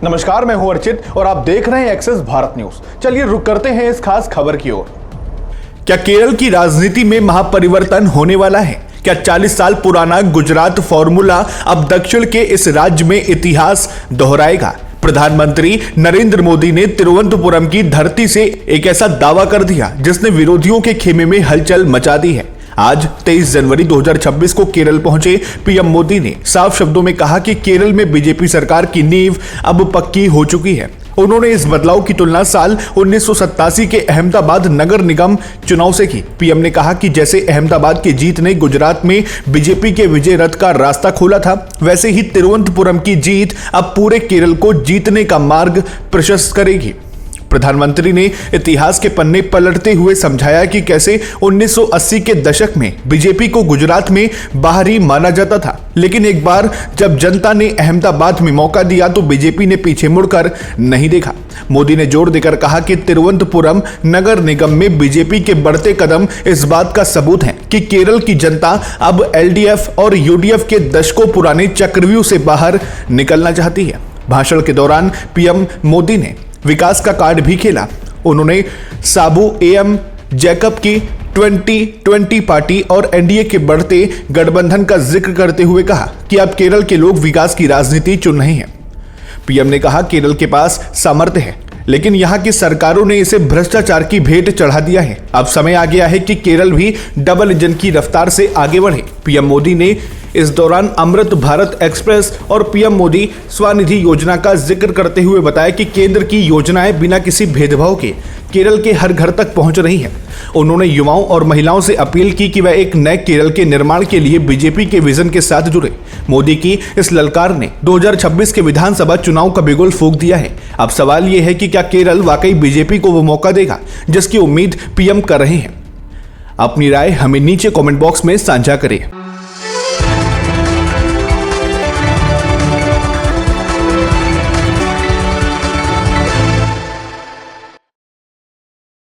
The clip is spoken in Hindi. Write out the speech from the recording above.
नमस्कार, मैं हूं अर्चित और आप देख रहे हैं एक्सेस भारत न्यूज। चलिए रुक करते हैं इस खास खबर की ओर। क्या केरल की राजनीति में महापरिवर्तन होने वाला है? क्या 40 साल पुराना गुजरात फॉर्मूला अब दक्षिण के इस राज्य में इतिहास दोहराएगा? प्रधानमंत्री नरेंद्र मोदी ने तिरुवनंतपुरम की धरती से एक ऐसा दावा कर दिया जिसने विरोधियों के खेमे में हलचल मचा दी है। आज 23 जनवरी 2026 को केरल पहुंचे पीएम मोदी ने साफ शब्दों में कहा कि केरल में बीजेपी सरकार की नींव अब पक्की हो चुकी है। उन्होंने इस बदलाव की तुलना साल 1987 के अहमदाबाद नगर निगम चुनाव से की। पीएम ने कहा कि जैसे अहमदाबाद की जीत ने गुजरात में बीजेपी के विजय रथ का रास्ता खोला था, वैसे ही तिरुवनंतपुरम की जीत अब पूरे केरल को जीतने का मार्ग प्रशस्त करेगी। प्रधानमंत्री ने इतिहास के पन्ने पलटते हुए समझाया कि कैसे 1980 के दशक में बीजेपी को गुजरात में बाहरी माना जाता था, लेकिन एक बार जब जनता ने अहमदाबाद में मौका दिया तो बीजेपी ने पीछे मुड़कर नहीं देखा। मोदी ने जोर देकर कहा कि तिरुवनंतपुरम नगर निगम में बीजेपी के बढ़ते कदम इस बात का सबूत हैं कि केरल की जनता अब एलडीएफ और यूडीएफ के दशकों पुराने चक्रव्यूह से बाहर निकलना चाहती है। भाषण के दौरान पीएम मोदी ने विकास का कार्ड भी खेला। उन्होंने साबू एम जैकब की 2020 पार्टी और एनडीए के बढ़ते गठबंधन का जिक्र करते हुए कहा कि अब केरल के लोग विकास की राजनीति चुन रहे हैं। पीएम ने कहा केरल के पास सामर्थ्य है, लेकिन यहां की सरकारों ने इसे भ्रष्टाचार की भेंट चढ़ा दिया है। अब समय आ गया है कि केरल भी डबल इंजन की रफ्तार से आगे बढ़े। पीएम मोदी ने इस दौरान अमृत भारत एक्सप्रेस और पीएम मोदी स्वनिधि योजना का जिक्र करते हुए बताया कि केंद्र की योजनाएं बिना किसी भेदभाव के केरल के हर घर तक पहुंच रही हैं। उन्होंने युवाओं और महिलाओं से अपील की कि वह एक नए केरल के निर्माण के लिए बीजेपी के विजन के साथ जुड़े। मोदी की इस ललकार ने 2026 के विधानसभा चुनाव का बिगुल फूंक दिया है। अब सवाल यह है कि क्या केरल वाकई बीजेपी को वो मौका देगा जिसकी उम्मीद पीएम कर रहे हैं? अपनी राय हमें नीचे कमेंट बॉक्स में साझा करें।